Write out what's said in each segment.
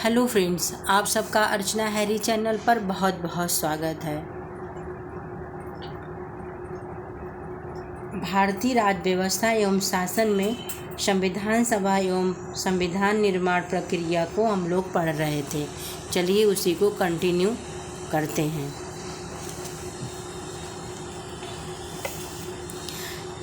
Hello friends, आप सबका अर्चना Harry channel पर बहुत बहुत स्वागत है। भारतीय राज्य व्यवस्था एवं शासन में संविधान सभा एवं संविधान निर्माण प्रक्रिया को हम लोग पढ़ रहे थे। चलिए उसी को कंटिन्यू करते हैं।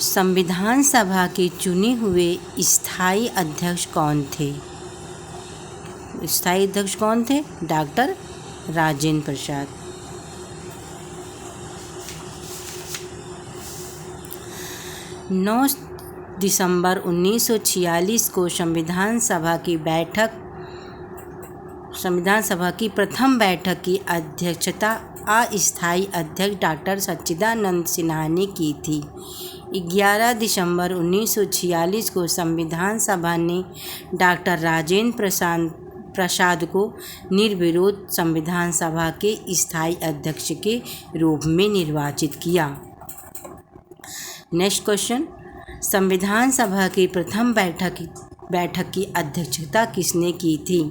संविधान सभा के चुने हुए स्थायी अध्यक्ष कौन थे? स्थायी अध्यक्ष कौन थे? डॉक्टर राजेंद्र प्रसाद। नौ दिसंबर 1946 को संविधान सभा की प्रथम बैठक की अध्यक्षता अस्थायी अध्यक्ष डॉक्टर सच्चिदानंद सिन्हा ने की थी। 11 दिसंबर 1946 को संविधान सभा ने डॉक्टर राजेंद्र प्रसाद को निर्विरोध संविधान सभा के स्थायी अध्यक्ष के रूप में निर्वाचित किया। नेक्स्ट क्वेश्चन, संविधान सभा की प्रथम बैठक की अध्यक्षता किसने की थी?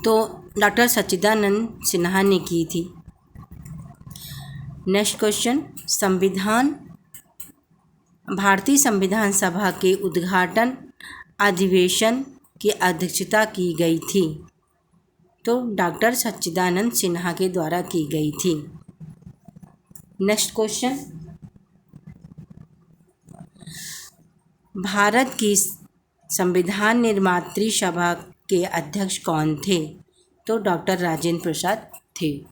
तो डॉक्टर सच्चिदानंद सिन्हा ने की थी। नेक्स्ट क्वेश्चन, भारतीय संविधान सभा के उद्घाटन अधिवेशन की अध्यक्षता की गई थी। तो डॉक्टर सच्चिदानंद सिन्हा के द्वारा की गई थी। नेक्स्ट क्वेश्चन, भारत की संविधान निर्मात्री सभा के अध्यक्ष कौन थे? तो डॉक्टर राजेंद्र प्रसाद थे।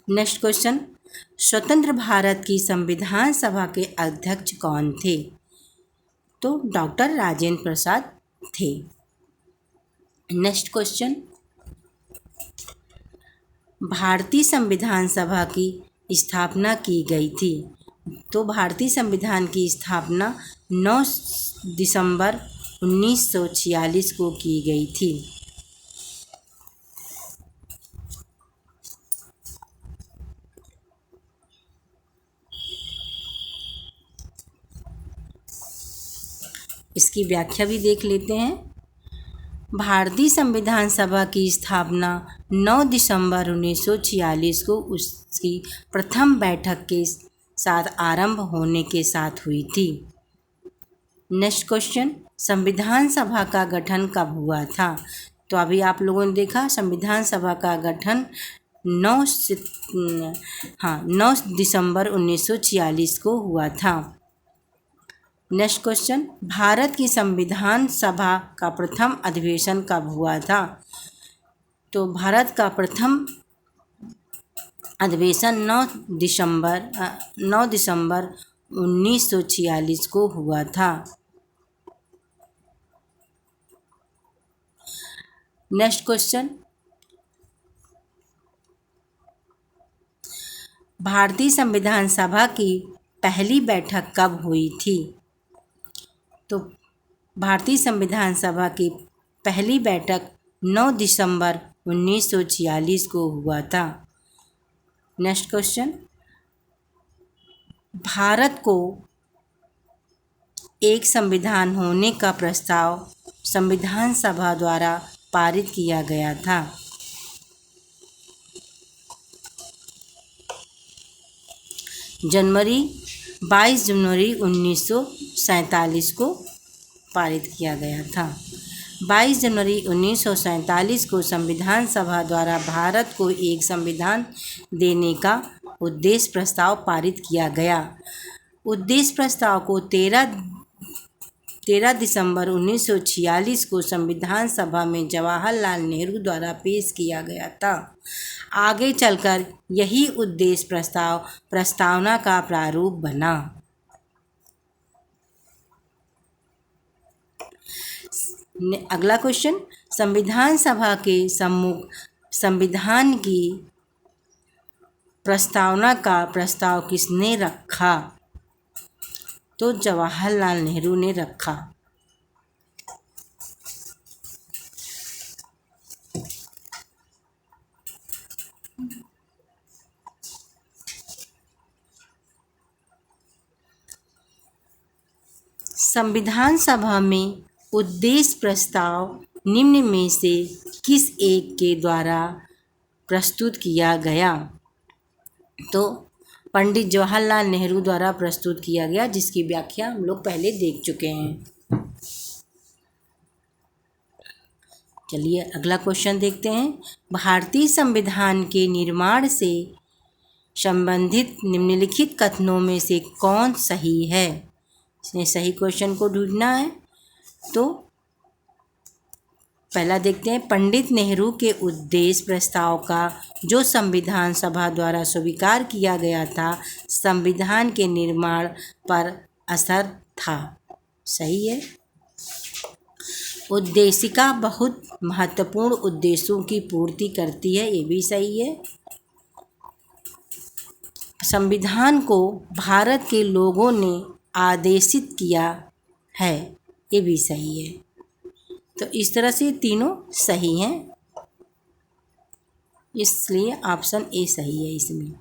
नेक्स्ट क्वेश्चन, स्वतंत्र भारत की संविधान सभा के अध्यक्ष कौन थे? तो डॉक्टर राजेंद्र प्रसाद थे। नेक्स्ट क्वेश्चन, भारतीय संविधान सभा की स्थापना की गई थी। तो भारतीय संविधान की स्थापना 9 दिसंबर 1946 को की गई थी। इसकी व्याख्या भी देख लेते हैं। भारतीय संविधान सभा की स्थापना 9 दिसंबर 1946 को उसकी प्रथम बैठक के साथ आरंभ होने के साथ हुई थी। नेक्स्ट क्वेश्चन, संविधान सभा का गठन कब हुआ था? तो अभी आप लोगों ने देखा संविधान सभा का गठन 9 दिसंबर 1946 को हुआ था। नेक्स्ट क्वेश्चन, भारत की संविधान सभा का प्रथम अधिवेशन कब हुआ था? तो भारत का प्रथम अधिवेशन 9 दिसंबर 1946 को हुआ था। नेक्स्ट क्वेश्चन, भारतीय संविधान सभा की पहली बैठक कब हुई थी? तो भारतीय संविधान सभा की पहली बैठक 9 दिसंबर 1946 को हुआ था। नेक्स्ट क्वेश्चन, भारत को एक संविधान होने का प्रस्ताव संविधान सभा द्वारा पारित किया गया था। जनवरी 22 जनवरी 1947 को पारित किया गया था। 22 जनवरी 1947 को संविधान सभा द्वारा भारत को एक संविधान देने का उद्देश्य प्रस्ताव पारित किया गया। उद्देश्य प्रस्ताव को 13 दिसंबर 1946 को संविधान सभा में जवाहरलाल नेहरू द्वारा पेश किया गया था। आगे चलकर यही उद्देश्य प्रस्तावना का प्रारूप बना। अगला क्वेश्चन, संविधान सभा के सम्मुख संविधान की प्रस्तावना का प्रस्ताव किसने रखा? तो जवाहरलाल नेहरू ने रखा। संविधान सभा में उद्देश्य प्रस्ताव निम्न में से किस एक के द्वारा प्रस्तुत किया गया? तो पंडित जवाहरलाल नेहरू द्वारा प्रस्तुत किया गया, जिसकी व्याख्या हम लोग पहले देख चुके हैं। चलिए अगला क्वेश्चन देखते हैं। भारतीय संविधान के निर्माण से संबंधित निम्नलिखित कथनों में से कौन सही है? इसमें सही क्वेश्चन को ढूंढना है। तो पहला देखते हैं, पंडित नेहरू के उद्देश्य प्रस्ताव का जो संविधान सभा द्वारा स्वीकार किया गया था, संविधान के निर्माण पर असर था। सही है। उद्देशिका बहुत महत्वपूर्ण उद्देश्यों की पूर्ति करती है, ये भी सही है। संविधान को भारत के लोगों ने आदेशित किया है, ये भी सही है। तो इस तरह से तीनों सही हैं, इसलिए ऑप्शन ए सही है इसमें।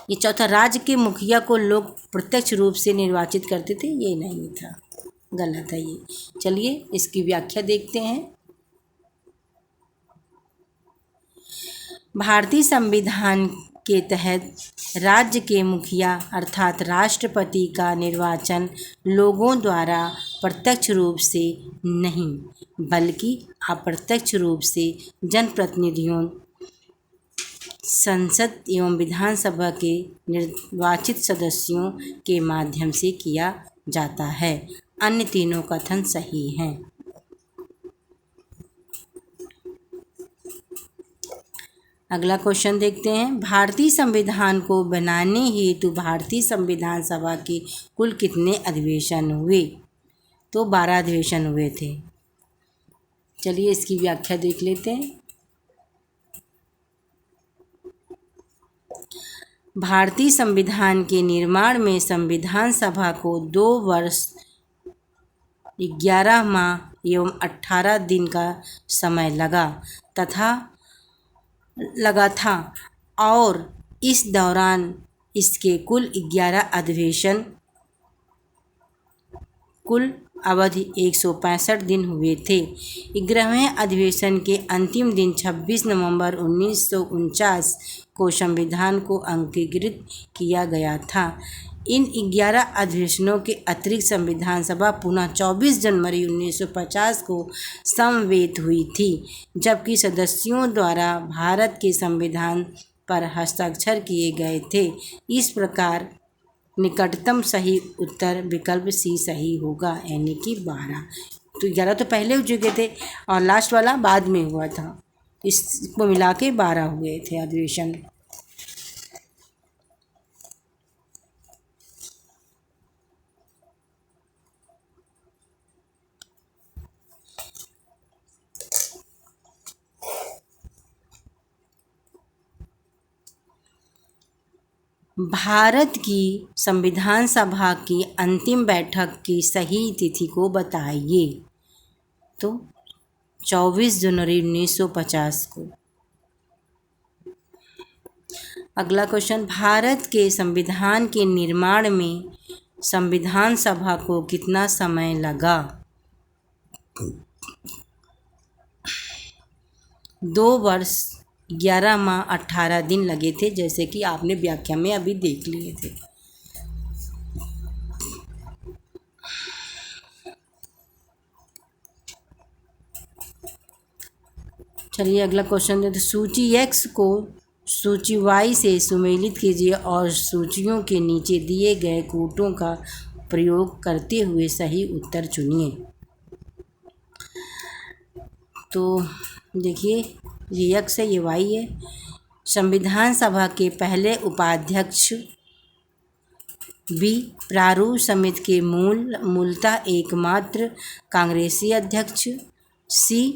ये चौथा, राज्य के मुखिया को लोग प्रत्यक्ष रूप से निर्वाचित करते थे, ये नहीं था, गलत है ये। चलिए इसकी व्याख्या देखते हैं। भारतीय संविधान के तहत राज्य के मुखिया अर्थात राष्ट्रपति का निर्वाचन लोगों द्वारा प्रत्यक्ष रूप से नहीं बल्कि अप्रत्यक्ष रूप से जनप्रतिनिधियों, संसद एवं विधानसभा के निर्वाचित सदस्यों के माध्यम से किया जाता है। अन्य तीनों कथन सही हैं। अगला क्वेश्चन देखते हैं। भारतीय संविधान को बनाने हेतु भारतीय संविधान सभा के कुल कितने अधिवेशन हुए? तो 12 अधिवेशन हुए थे। चलिए इसकी व्याख्या देख लेते हैं। भारतीय संविधान के निर्माण में संविधान सभा को 2 वर्ष 11 माह एवं 18 दिन का समय लगा था और इस दौरान इसके कुल 11 अधिवेशन, कुल अवधि 165 दिन हुए थे। 11वें अधिवेशन के अंतिम दिन 26 नवंबर 1949 को संविधान को अंगीकृत किया गया था। इन 11 अधिवेशनों के अतिरिक्त संविधान सभा पुनः 24 जनवरी 1950 को समवेत हुई थी, जबकि सदस्यों द्वारा भारत के संविधान पर हस्ताक्षर किए गए थे। इस प्रकार निकटतम सही उत्तर विकल्प सी सही होगा, यानी कि 12। तो 11 तो पहले हो चुके थे और लास्ट वाला बाद में हुआ था, इसको मिला के 12 हुए थे अधिवेशन। भारत की संविधान सभा की अंतिम बैठक की सही तिथि को बताइए। तो 24 जनवरी 1950 को। अगला क्वेश्चन, भारत के संविधान के निर्माण में संविधान सभा को कितना समय लगा? 2 वर्ष 11 माह 18 दिन लगे थे, जैसे कि आपने व्याख्या में अभी देख लिए थे। चलिए अगला क्वेश्चन देते। सूची X को सूची Y से सुमेलित कीजिए और सूचियों के नीचे दिए गए कूटों का प्रयोग करते हुए सही उत्तर चुनिए। तो देखिए, ये X है, ये Y है। संविधान सभा के पहले उपाध्यक्ष B, प्रारूप समिति के मूलतः एकमात्र कांग्रेसी अध्यक्ष। C,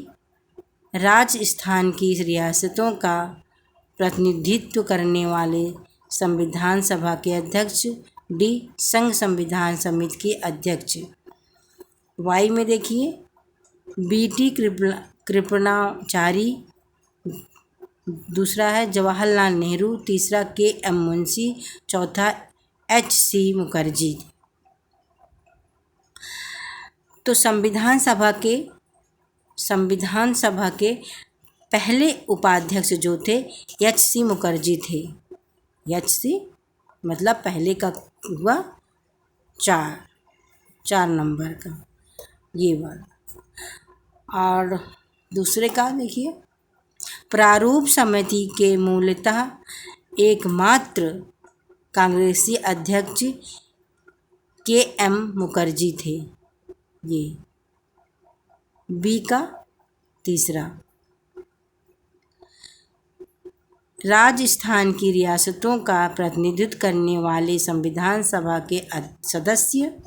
राजस्थान की रियासतों का प्रतिनिधित्व करने वाले संविधान सभा के अध्यक्ष। D, संघ संविधान समिति के अध्यक्ष। Y में देखिए, B.T. कृपणाचारी, दूसरा है जवाहरलाल नेहरू, तीसरा K.M. मुंशी, चौथा H.C. मुखर्जी। तो संविधान सभा के पहले उपाध्यक्ष जो थे एच.सी. मुखर्जी थे। एच.सी. मतलब पहले का हुआ 4 नंबर का ये वाला। और दूसरे का देखिए, प्रारूप समिति के मूलतः एकमात्र कांग्रेसी अध्यक्ष के.एम. मुखर्जी थे। ये बी का तीसरा। राजस्थान की रियासतों का प्रतिनिधित्व करने वाले संविधान सभा के सदस्य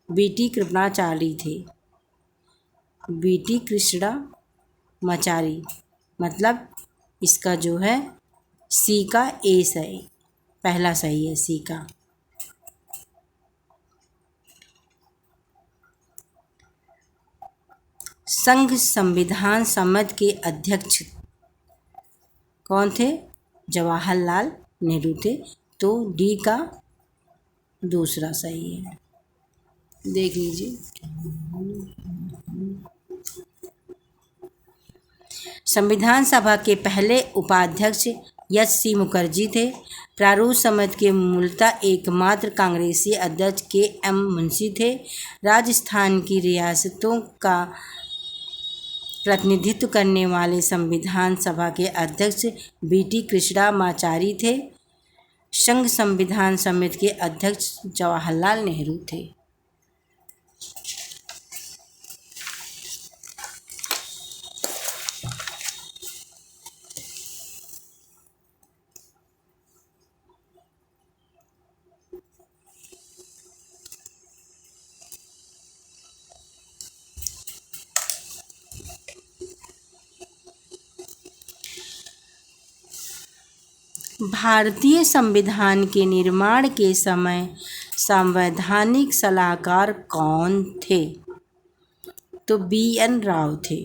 बी.टी. कृष्णाचारी थे। बी.टी. कृष्णामाचारी मतलब इसका जो है सी का ए सही, पहला सही है सी का। संघ संविधान समिति के अध्यक्ष कौन थे? जवाहरलाल नेहरू थे। तो डी का दूसरा सही है, देख लीजिए। संविधान सभा के पहले उपाध्यक्ष एच.सी. मुखर्जी थे। प्रारूप समिति के मूलतः एकमात्र कांग्रेसी अध्यक्ष के.एम. मुंशी थे। राजस्थान की रियासतों का प्रतिनिधित्व करने वाले संविधान सभा के अध्यक्ष बी.टी. कृष्णामाचारी थे। संघ संविधान समिति के अध्यक्ष जवाहरलाल नेहरू थे। भारतीय संविधान के निर्माण के समय संवैधानिक सलाहकार कौन थे? तो बी.एन. राव थे।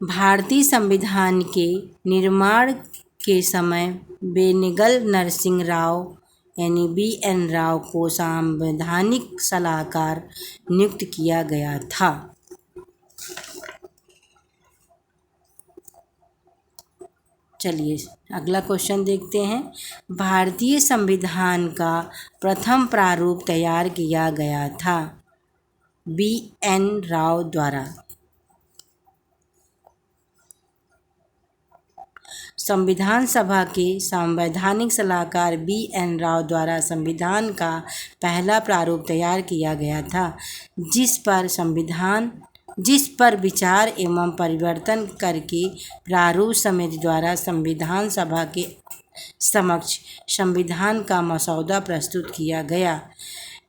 भारतीय संविधान के निर्माण के समय बेनेगल नरसिंह राव यानी बी.एन. राव को संवैधानिक सलाहकार नियुक्त किया गया था। चलिए अगला क्वेश्चन देखते हैं। भारतीय संविधान का प्रथम प्रारूप तैयार किया गया था बी.एन. राव द्वारा। संविधान सभा के संवैधानिक सलाहकार बी.एन. राव द्वारा संविधान का पहला प्रारूप तैयार किया गया था, जिस पर विचार एवं परिवर्तन करके प्रारूप समिति द्वारा संविधान सभा के समक्ष संविधान का मसौदा प्रस्तुत किया गया।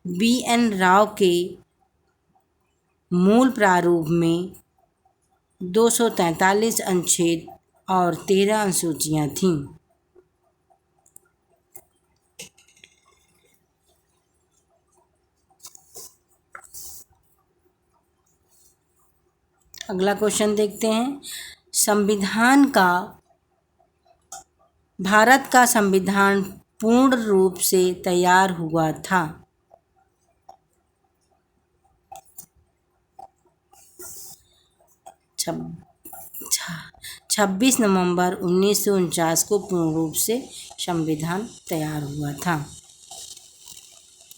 बी.एन. राव के मूल प्रारूप में 243 अनुच्छेद और 13 अनुसूचियाँ थीं। अगला क्वेश्चन देखते हैं। भारत का संविधान पूर्ण रूप से तैयार हुआ था। छब 26 नवंबर 1949 को पूर्ण रूप से संविधान तैयार हुआ था।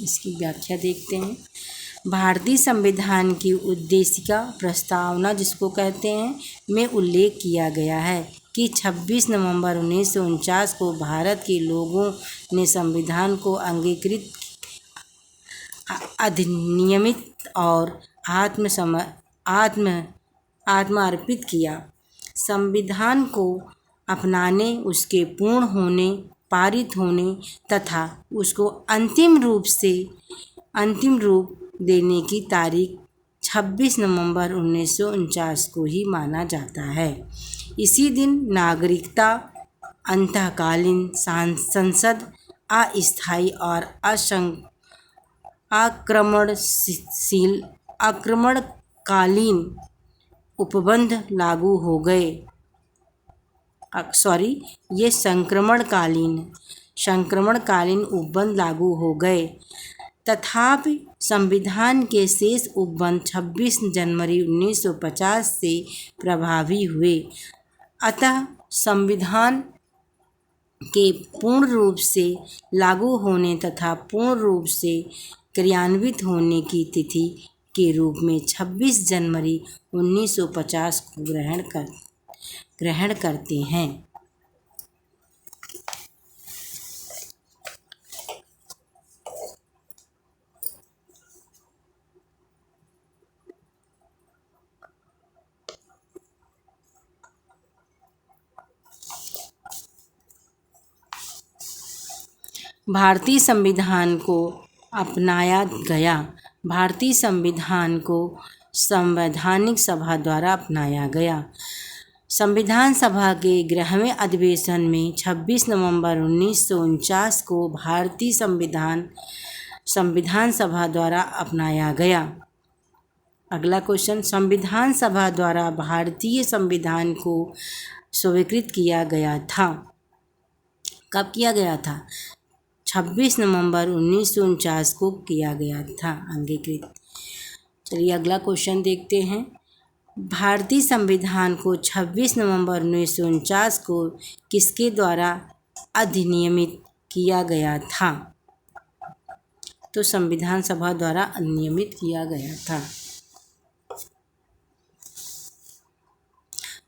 इसकी व्याख्या देखते हैं। भारतीय संविधान की उद्देशिका प्रस्तावना जिसको कहते हैं में उल्लेख किया गया है कि 26 नवंबर 1949 को भारत के लोगों ने संविधान को अंगीकृत, अधिनियमित और आत्मार्पित किया। संविधान को अपनाने, उसके पूर्ण होने, पारित होने तथा उसको अंतिम रूप देने की तारीख 26 नवंबर 1949 को ही माना जाता है। इसी दिन नागरिकता अंतःकालीन संसद अस्थायी और आक्रमणकालीन उपबंध लागू हो गए। ये संक्रमणकालीन उपबंध लागू हो गए। तथापि संविधान के शेष उपबंध 26 जनवरी 1950 से प्रभावी हुए। अतः संविधान के पूर्ण रूप से लागू होने तथा पूर्ण रूप से क्रियान्वित होने की तिथि के रूप में 26 जनवरी 1950 को ग्रहण करते हैं। भारतीय संविधान को अपनाया गया। भारतीय संविधान को संवैधानिक सभा द्वारा अपनाया गया। संविधान सभा के 11वें अधिवेशन में 26 नवंबर 1949 को भारतीय संविधान सभा द्वारा अपनाया गया। अगला क्वेश्चन, संविधान सभा द्वारा भारतीय संविधान को स्वीकृत किया गया था। कब किया गया था? 26 नवंबर 1949 को किया गया था अंगीकृत। चलिए अगला क्वेश्चन देखते हैं। भारतीय संविधान को 26 नवंबर 1949 को किसके द्वारा अधिनियमित किया गया था? तो संविधान सभा द्वारा अधिनियमित किया गया था।